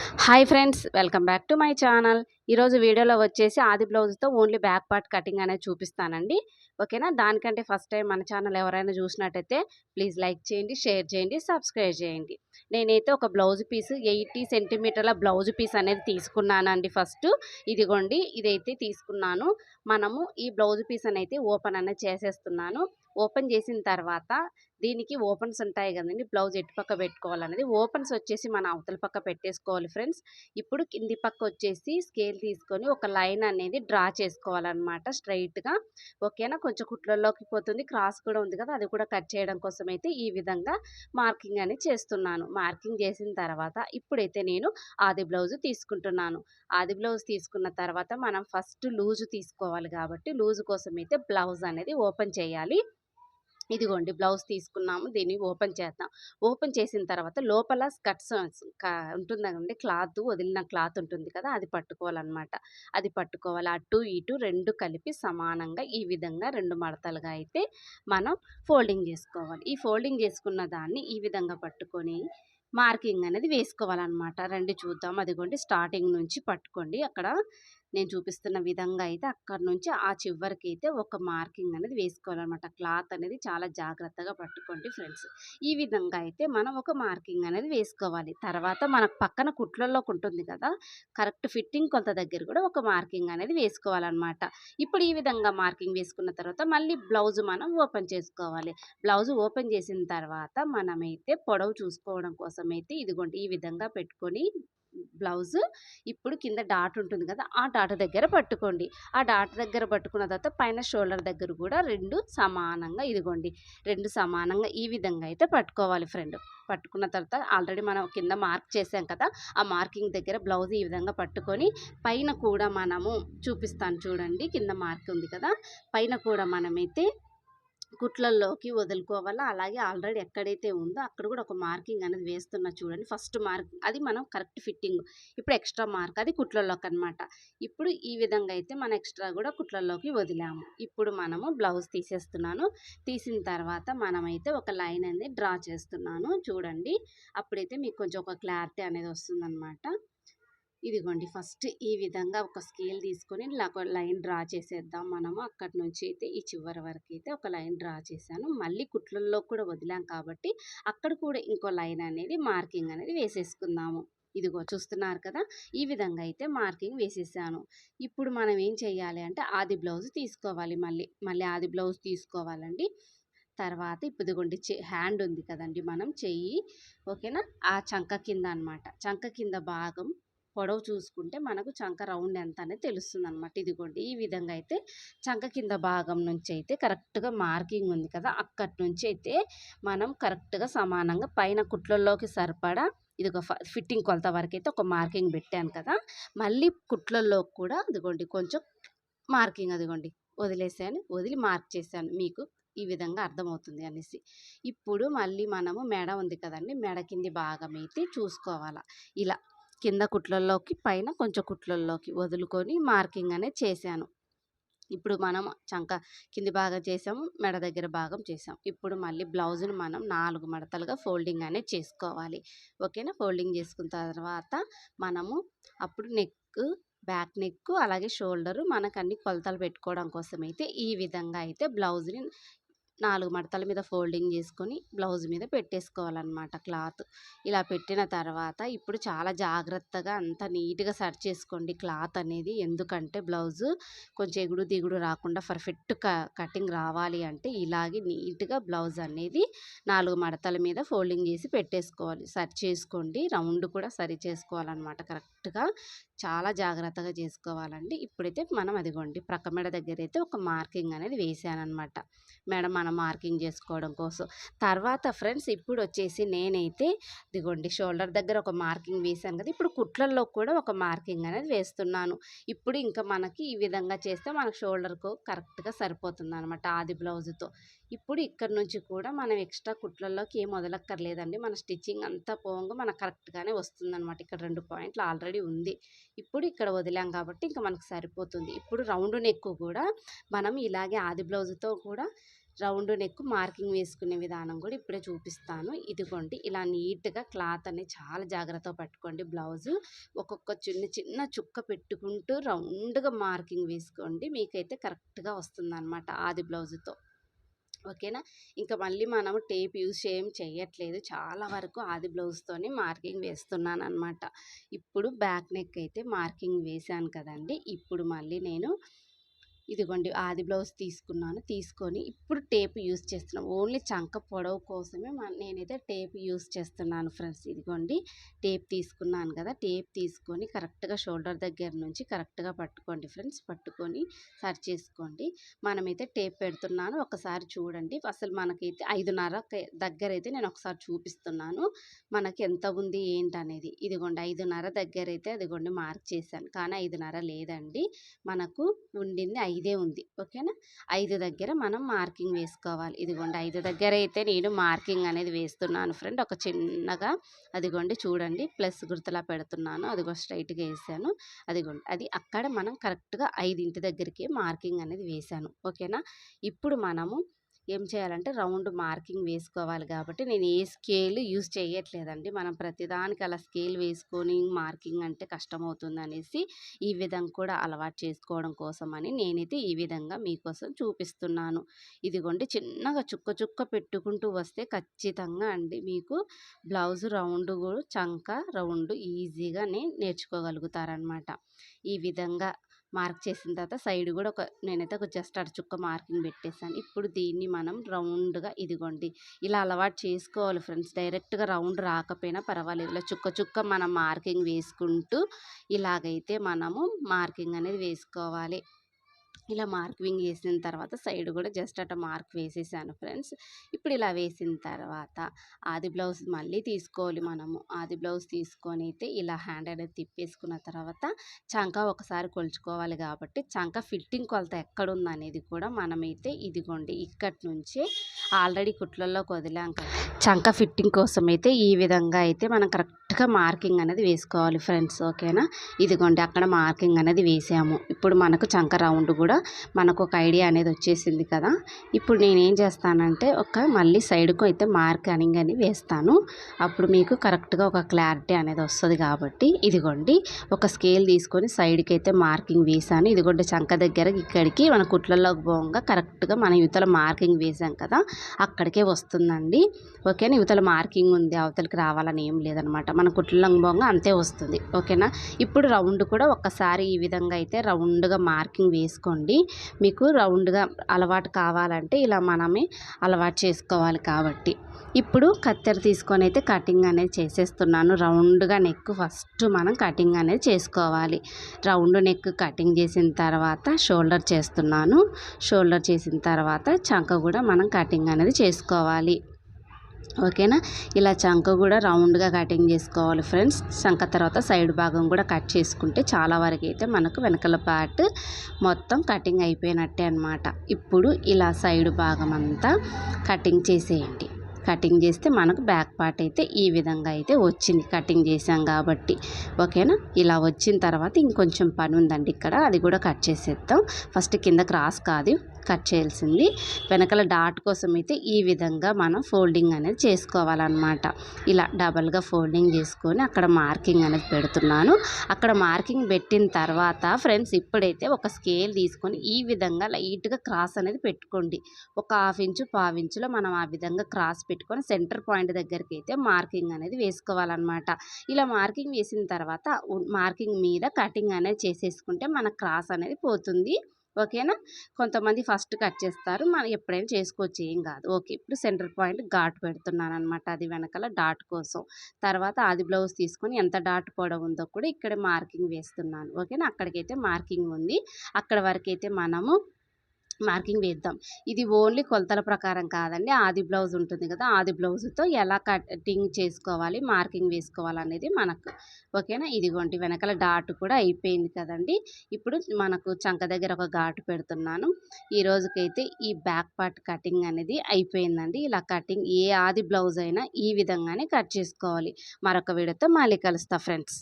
Hi friends, welcome back to my channel. ఈరోజు వీడియోలో వచ్చేసి ఆది బ్లౌజ్తో ఓన్లీ బ్యాక్ పార్ట్ కటింగ్ అనేది చూపిస్తానండి. ఓకేనా? దానికంటే ఫస్ట్ టైం మన ఛానల్ ఎవరైనా చూసినట్టయితే ప్లీజ్ లైక్ చేయండి, షేర్ చేయండి, సబ్స్క్రైబ్ చేయండి. నేనైతే ఒక బ్లౌజ్ పీస్ 80 సెంటీమీటర్ల బ్లౌజ్ పీస్ అనేది తీసుకున్నానండి. ఫస్ట్ ఇదిగోండి, ఇదైతే తీసుకున్నాను. మనము ఈ బ్లౌజ్ పీస్ అనేది ఓపెన్ అనేది చేసేస్తున్నాను. ఓపెన్ చేసిన తర్వాత దీనికి ఓపెన్స్ ఉంటాయి కదండి, బ్లౌజ్ ఎటు పక్క పెట్టుకోవాలనేది ఓపెన్స్ వచ్చేసి మన అవతల పక్క పెట్టేసుకోవాలి ఫ్రెండ్స్. ఇప్పుడు కింది పక్క వచ్చేసి స్కేల్ తీసుకొని ఒక లైన్ అనేది డ్రా చేసుకోవాలన్నమాట స్ట్రైట్గా. ఓకేనా? కొంచెం కుట్లలోకి పోతుంది, క్రాస్ కూడా ఉంది కదా, అది కూడా కట్ చేయడం కోసం అయితే ఈ విధంగా మార్కింగ్ అనేది చేస్తున్నాను. మార్కింగ్ చేసిన తర్వాత ఇప్పుడైతే నేను ఆది బ్లౌజ్ తీసుకుంటున్నాను. ఆది బ్లౌజ్ తీసుకున్న తర్వాత మనం ఫస్ట్ లూజు తీసుకోవాలి కాబట్టి లూజు కోసం అయితే బ్లౌజ్ అనేది ఓపెన్ చేయాలి. ఇదిగోండి, బ్లౌజ్ తీసుకున్నాము, దీన్ని ఓపెన్ చేద్దాం. ఓపెన్ చేసిన తర్వాత లోపల స్కర్ట్స్ ఉంటుంది కదండి, క్లాత్ వదిలిన క్లాత్ ఉంటుంది కదా, అది పట్టుకోవాలన్నమాట. అది పట్టుకోవాలి, అటు ఇటు రెండు కలిపి సమానంగా ఈ విధంగా రెండు మడతలుగా అయితే మనం ఫోల్డింగ్ చేసుకోవాలి. ఈ ఫోల్డింగ్ చేసుకున్న దాన్ని ఈ విధంగా పట్టుకొని మార్కింగ్ అనేది వేసుకోవాలన్నమాట. రండి చూద్దాం. అదిగోండి, స్టార్టింగ్ నుంచి పట్టుకోండి. అక్కడ నేను చూపిస్తున్న విధంగా అయితే అక్కడ నుంచి ఆ చివరికి అయితే ఒక మార్కింగ్ అనేది వేసుకోవాలన్నమాట. క్లాత్ అనేది చాలా జాగ్రత్తగా పట్టుకోండి ఫ్రెండ్స్. ఈ విధంగా అయితే మనం ఒక మార్కింగ్ అనేది వేసుకోవాలి. తర్వాత మనకు పక్కన కుట్లలోకి ఉంటుంది కదా, కరెక్ట్ ఫిట్టింగ్ కొంత దగ్గర కూడా ఒక మార్కింగ్ అనేది వేసుకోవాలన్నమాట. ఇప్పుడు ఈ విధంగా మార్కింగ్ వేసుకున్న తర్వాత మళ్ళీ బ్లౌజ్ మనం ఓపెన్ చేసుకోవాలి. బ్లౌజ్ ఓపెన్ చేసిన తర్వాత మనమైతే పొడవు చూసుకోవడం కోసం అయితే ఇదిగోండి ఈ విధంగా పెట్టుకొని బ్లౌజ్ ఇప్పుడు కింద డాట్ ఉంటుంది కదా, ఆ డాట్ దగ్గర పట్టుకోండి. ఆ డాట్ దగ్గర పట్టుకున్న తర్వాత పైన షోల్డర్ దగ్గర కూడా రెండు సమానంగా ఇదిగోండి రెండు సమానంగా ఈ విధంగా అయితే పట్టుకోవాలి ఫ్రెండ్. పట్టుకున్న తర్వాత ఆల్రెడీ మనం కింద మార్క్ చేసాం కదా, ఆ మార్కింగ్ దగ్గర బ్లౌజ్ ఈ విధంగా పట్టుకొని పైన కూడా మనము చూపిస్తాను చూడండి, కింద మార్క్ ఉంది కదా, పైన కూడా మనమైతే కుట్లల్లోకి వదులుకోవాలా. అలాగే ఆల్రెడీ ఎక్కడైతే ఉందో అక్కడ కూడా ఒక మార్కింగ్ అనేది వేస్తున్నా చూడండి. ఫస్ట్ మార్క్ అది మనం కరెక్ట్ ఫిట్టింగ్. ఇప్పుడు ఎక్స్ట్రా మార్క్ అది కుట్లలోకి అనమాట. ఇప్పుడు ఈ విధంగా అయితే మనం ఎక్స్ట్రా కూడా కుట్లలోకి వదిలాము. ఇప్పుడు మనము బ్లౌజ్ తీసేస్తున్నాను. తీసిన తర్వాత మనమైతే ఒక లైన్ అనేది డ్రా చేస్తున్నాను చూడండి. అప్పుడైతే మీకు కొంచెం ఒక క్లారిటీ అనేది వస్తుందన్నమాట. ఇదిగోండి, ఫస్ట్ ఈ విధంగా ఒక స్కేల్ తీసుకొని ఇలా ఒక లైన్ డ్రా చేసేద్దాం మనము. అక్కడి నుంచి అయితే ఈ చివరి వరకు అయితే ఒక లైన్ డ్రా చేశాను. మళ్ళీ కుట్లల్లో కూడా వదిలాం కాబట్టి అక్కడ కూడా ఇంకో లైన్ అనేది మార్కింగ్ అనేది వేసేసుకుందాము. ఇదిగో చూస్తున్నారు కదా, ఈ విధంగా అయితే మార్కింగ్ వేసేసాను. ఇప్పుడు మనం ఏం చేయాలి అంటే ఆది బ్లౌజ్ తీసుకోవాలి. మళ్ళీ ఆది బ్లౌజ్ తీసుకోవాలండి. తర్వాత ఇప్పుడు ఇదిగోండి హ్యాండ్ ఉంది కదండి, మనం చెయ్యి ఓకేనా, ఆ చంక కింద అనమాట. చంక కింద భాగం పొడవు చూసుకుంటే మనకు చంక రౌండ్ ఎంత అనేది తెలుస్తుంది అనమాట. ఇదిగోండి ఈ విధంగా అయితే చంక కింద భాగం నుంచి అయితే కరెక్ట్గా మార్కింగ్ ఉంది కదా, అక్కడి నుంచి అయితే మనం కరెక్ట్గా సమానంగా పైన కుట్లల్లోకి సరిపడా ఇది ఒక ఫిట్టింగ్ కొలత వరకు అయితే ఒక మార్కింగ్ పెట్టాను కదా, మళ్ళీ కుట్లల్లో కూడా అదిగోండి కొంచెం మార్కింగ్ అదిగోండి వదిలేసాను, వదిలి మార్క్ చేశాను, మీకు ఈ విధంగా అర్థమవుతుంది అనేసి. ఇప్పుడు మళ్ళీ మనము మెడ ఉంది కదండి, మెడ కింది భాగం అయితే చూసుకోవాలా. ఇలా కింద కుట్లల్లోకి పైన కొంచెం కుట్లల్లోకి వదులుకొని మార్కింగ్ అనేది చేశాను. ఇప్పుడు మనం చంక కింది భాగం చేసాము, మెడ దగ్గర భాగం చేసాం. ఇప్పుడు మళ్ళీ బ్లౌజ్ను మనం 4 మడతలుగా ఫోల్డింగ్ అనేది చేసుకోవాలి. ఓకేనా? ఫోల్డింగ్ చేసుకున్న తర్వాత మనము అప్పుడు బ్యాక్ నెక్ అలాగే షోల్డరు మనకు అన్ని కొలతలు పెట్టుకోవడం కోసం అయితే ఈ విధంగా అయితే బ్లౌజ్ని 4 మడతల మీద ఫోల్డింగ్ చేసుకొని బ్లౌజ్ మీద పెట్టేసుకోవాలన్నమాట క్లాత్. ఇలా పెట్టిన తర్వాత ఇప్పుడు చాలా జాగ్రత్తగా అంత నీట్గా సర్చ్ చేసుకోండి క్లాత్ అనేది. ఎందుకంటే బ్లౌజు కొంచెం ఎగుడు దిగుడు రాకుండా పర్ఫెక్ట్ కటింగ్ రావాలి అంటే ఇలాగే నీట్గా బ్లౌజ్ అనేది 4 మడతల మీద ఫోల్డింగ్ చేసి పెట్టేసుకోవాలి. సర్చ్ చేసుకోండి, రౌండ్ కూడా సరి చేసుకోవాలన్నమాట కరెక్ట్గా. చాలా జాగ్రత్తగా చేసుకోవాలండి. ఇప్పుడైతే మనం అదిగోండి ప్రక్క మెడ దగ్గర అయితే ఒక మార్కింగ్ అనేది వేసానమాట, మెడ మనం మార్కింగ్ చేసుకోవడం కోసం. తర్వాత ఫ్రెండ్స్ ఇప్పుడు వచ్చేసి నేనైతే ఇదిగోండి షోల్డర్ దగ్గర ఒక మార్కింగ్ వేసాను కదా, ఇప్పుడు కుట్లల్లో కూడా ఒక మార్కింగ్ అనేది వేస్తున్నాను. ఇప్పుడు ఇంకా మనకి ఈ విధంగా చేస్తే మనకు షోల్డర్కు కరెక్ట్గా సరిపోతుంది అనమాట ఆది బ్లౌజ్తో. ఇప్పుడు ఇక్కడ నుంచి కూడా మనం ఎక్స్ట్రా కుట్లల్లోకి ఏం వదలక్కర్లేదండి, మన స్టిచ్చింగ్ అంతా పోగా మనకు కరెక్ట్గానే వస్తుందన్నమాట. ఇక్కడ 2 పాయింట్లు ఆల్రెడీ ఉంది, ఇప్పుడు ఇక్కడ వదిలాం కాబట్టి ఇంకా మనకు సరిపోతుంది. ఇప్పుడు రౌండ్ నెక్ కూడా మనం ఇలాగే ఆది బ్లౌజ్తో కూడా రౌండ్ నెక్ మార్కింగ్ వేసుకునే విధానం కూడా ఇప్పుడే చూపిస్తాను. ఇదిగోండి ఇలా నీట్‌గా క్లాత్ అనేది చాలా జాగ్రత్తగా పట్టుకోండి. బ్లౌజు ఒక్కొక్క చిన్న చుక్క పెట్టుకుంటూ రౌండ్‌గా మార్కింగ్ వేసుకోండి. మీకైతే కరెక్ట్‌గా వస్తుందనమాట ఆది బ్లౌజుతో. ఓకేనా. ఇంకా మళ్ళీ మనము టేప్ యూజ్ చేయట్లేదు. చాలా వరకు ఆది బ్లౌజ్‌తోనే మార్కింగ్ వేస్తున్నాననమాట. ఇప్పుడు బ్యాక్ నెక్ అయితే మార్కింగ్ వేశాను కదండీ! ఇప్పుడు మళ్ళీ నేను ఇదిగోండి ఆది బ్లౌజ్ తీసుకున్నాను. తీసుకొని ఇప్పుడు టేప్ యూజ్ చేస్తున్నాను. ఓన్లీ చంక పొడవు కోసమే నేనైతే టేప్ యూజ్ చేస్తున్నాను ఫ్రెండ్స్. ఇదిగోండి టేప్ తీసుకున్నాను కదా! టేప్ తీసుకొని కరెక్ట్‌గా షోల్డర్ దగ్గర నుంచి కరెక్ట్‌గా పట్టుకోండి ఫ్రెండ్స్. పట్టుకొని సరి చేసుకోండి. మనమైతే టేప్ పెడుతున్నాను. ఒకసారి చూడండి. అసలు మనకైతే 5:30 దగ్గరైతే నేను ఒకసారి చూపిస్తున్నాను. మనకి ఎంత ఉంది ఏంటనేది. ఇదిగోండి 5:30 దగ్గరైతే అదిగోండి మార్క్ చేశాను. కానీ 5:30 లేదండి. మనకు ఉండింది 5 ఉంది. ఓకేనా. 5 దగ్గర మనం మార్కింగ్ వేసుకోవాలి. ఇదిగోండి 5 దగ్గర అయితే నేను మార్కింగ్ అనేది వేస్తున్నాను ఫ్రెండ్. ఒక చిన్నగా అదిగోండి చూడండి ప్లస్ గుర్తులా పెడుతున్నాను. అదిగో స్ట్రైట్‌గా వేసాను. అదిగోండి అది అక్కడ మనం కరెక్ట్‌గా 5 దగ్గరికి మార్కింగ్ అనేది వేశాను. ఓకేనా. ఇప్పుడు మనము ఏం చేయాలంటే రౌండ్ మార్కింగ్ వేసుకోవాలి కాబట్టి నేను ఏ స్కేల్ యూజ్ చేయట్లేదండి. మనం ప్రతిదానికి అలా స్కేల్ వేసుకొని మార్కింగ్ అంటే కష్టమవుతుందనేసి ఈ విధంగా కూడా అలవాటు చేసుకోవడం కోసమని నేనైతే ఈ విధంగా మీకోసం చూపిస్తున్నాను. ఇదిగోండి చిన్నగా చుక్క పెట్టుకుంటూ వస్తే ఖచ్చితంగా అండి మీకు బ్లౌజ్ రౌండ్ కూడా చంక రౌండ్ ఈజీగానే నేర్చుకోగలుగుతారనమాట. ఈ విధంగా మార్క్ చేసిన తర్వాత సైడ్ కూడా నేనైతే ఒక జస్ట్ అటు చుక్క మార్కింగ్ పెట్టేసాను. ఇప్పుడు దీన్ని మనం రౌండ్‌గా ఇదిగోండి ఇలా అలవాటు చేసుకోవాలి ఫ్రెండ్స్. డైరెక్ట్‌గా రౌండ్ రాకపోయినా పర్వాలేదు. ఇలా చుక్క మనం మార్కింగ్ వేసుకుంటూ ఇలాగైతే మనము మార్కింగ్ అనేది వేసుకోవాలి. ఇలా మార్కింగ్ వేసిన తర్వాత సైడ్ కూడా జస్ట్ అట్లా మార్క్ వేసేసాను ఫ్రెండ్స్. ఇప్పుడు ఇలా వేసిన తర్వాత ఆది బ్లౌజ్ మళ్ళీ తీసుకోవాలి మనము. ఆది బ్లౌజ్ తీసుకొని అయితే ఇలా హ్యాండ్ అనేది తిప్పేసుకున్న తర్వాత చంక ఒకసారి కొలుచుకోవాలి కాబట్టి చంక ఫిట్టింగ్ కొలత ఎక్కడుందనేది కూడా మనమైతే ఇదిగోండి ఇక్కడి నుంచే ఆల్రెడీ కుట్లలోకి వదిలాం కదా! చంక ఫిట్టింగ్ కోసం అయితే ఈ విధంగా అయితే మనం కరెక్ట్‌గా మార్కింగ్ అనేది వేసుకోవాలి ఫ్రెండ్స్. ఓకేనా. ఇదిగోండి అక్కడ మార్కింగ్ అనేది వేసాము. ఇప్పుడు మనకు చంక రౌండ్ కూడా మనకు ఒక ఐడియా అనేది వచ్చేసింది కదా! ఇప్పుడు నేనేం చేస్తానంటే మళ్ళీ సైడ్‌కు అయితే మార్కింగ్ అని వేస్తాను. అప్పుడు మీకు కరెక్ట్‌గా ఒక క్లారిటీ అనేది వస్తది కాబట్టి ఇదిగోండి ఒక స్కేల్ తీసుకొని సైడ్‌కి అయితే మార్కింగ్ వేసాను. ఇదిగోండి చంక దగ్గర ఇక్కడికి మన కుట్లలోకి పోగా కరెక్ట్‌గా మనం ఇవతల మార్కింగ్ వేసాం కదా! అక్కడికే వస్తుందండి. ఓకేనా. ఇవతల మార్కింగ్ ఉంది అవతలకి రావాలని ఏం లేదనమాట. మన కుట్లలోకి పోగా అంతే వస్తుంది. ఓకేనా. ఇప్పుడు రౌండ్ కూడా ఒక్కసారి ఈ విధంగా అయితే రౌండ్‌గా మార్కింగ్ వేసుకోండి. మీకు రౌండ్‌గా అలవాటు కావాలంటే ఇలా మనమే అలవాటు చేసుకోవాలి కాబట్టి. ఇప్పుడు కత్తెర తీసుకొని అయితే కటింగ్ అనేది చేసేస్తున్నాను. రౌండ్‌గా నెక్ ఫస్ట్ మనం కటింగ్ అనేది చేసుకోవాలి. రౌండ్ నెక్ కటింగ్ చేసిన తర్వాత షోల్డర్ చేస్తున్నాను. షోల్డర్ చేసిన తర్వాత చంక కూడా మనం కటింగ్ అనేది చేసుకోవాలి. ఓకేనా. ఇలా చంక కూడా రౌండ్‌గా కటింగ్ చేసుకోవాలి ఫ్రెండ్స్. చంక తర్వాత సైడ్ భాగం కూడా కట్ చేసుకుంటే చాలా వరకు అయితే మనకు వెనకాల పార్ట్ మొత్తం కటింగ్ అయిపోయినట్టే అనమాట. ఇప్పుడు ఇలా సైడ్ భాగం అంతా కటింగ్ చేసేయండి. కటింగ్ చేస్తే మనకు బ్యాక్ పార్ట్ అయితే ఈ విధంగా అయితే వచ్చింది కటింగ్ చేసాం కాబట్టి. ఓకేనా. ఇలా వచ్చిన తర్వాత ఇంకొంచెం పని ఉందండి ఇక్కడ. అది కూడా కట్ చేసేద్దాం. ఫస్ట్ కింద క్రాస్ కాదు కట్ చేయాల్సింది. వెనకాల డాట్ కోసం అయితే ఈ విధంగా మనం ఫోల్డింగ్ అనేది చేసుకోవాలన్నమాట. ఇలా డబల్గా ఫోల్డింగ్ చేసుకొని అక్కడ మార్కింగ్ అనేది పెడుతున్నాను. అక్కడ మార్కింగ్ పెట్టిన తర్వాత ఫ్రెండ్స్ ఇప్పుడైతే ఒక స్కేల్ తీసుకొని ఈ విధంగా లైట్‌గా క్రాస్ అనేది పెట్టుకోండి. ఒక 1/2 ఇంచు, పావు ఇంచులో మనం ఆ విధంగా క్రాస్ పెట్టుకొని సెంటర్ పాయింట్ దగ్గరికి అయితే మార్కింగ్ అనేది వేసుకోవాలన్నమాట. ఇలా మార్కింగ్ వేసిన తర్వాత మార్కింగ్ మీద కటింగ్ అనేది చేసేసుకుంటే మన క్రాస్ అనేది పోతుంది. ఓకేనా. కొంతమంది ఫస్ట్ కట్ చేస్తారు. మనం ఎప్పుడైనా చేసుకోవచ్చు ఏం కాదు. ఓకే. ఇప్పుడు సెంటర్ పాయింట్ ఘాటు పెడుతున్నాను అనమాట. అది వెనకాల డాట్ కోసం. తర్వాత ఆది బ్లౌజ్ తీసుకొని ఎంత డాట్ పొడవు ఉందో కూడా ఇక్కడ మార్కింగ్ వేస్తున్నాను. ఓకేనా. అక్కడికైతే మార్కింగ్ ఉంది. అక్కడ వరకైతే మనము మార్కింగ్ వేద్దాం. ఇది ఓన్లీ కొలతల ప్రకారం కాదండి. ఆది బ్లౌజ్ ఉంటుంది కదా! ఆది బ్లౌజ్‌తో ఎలా కటింగ్ చేసుకోవాలి, మార్కింగ్ వేసుకోవాలనేది మనకు. ఓకేనా. ఇదిగోండి వెనకాల డాట్ కూడా అయిపోయింది కదండీ! ఇప్పుడు మనకు చంక దగ్గర ఒక ఘాటు పెడుతున్నాను. ఈ రోజుకైతే ఈ బ్యాక్ పార్ట్ కటింగ్ అనేది అయిపోయిందండి. ఇలా కటింగ్ ఏ ఆది బ్లౌజ్ అయినా ఈ విధంగానే కట్ చేసుకోవాలి. మరొక వీడియోతో మళ్ళీ కలుస్తా ఫ్రెండ్స్.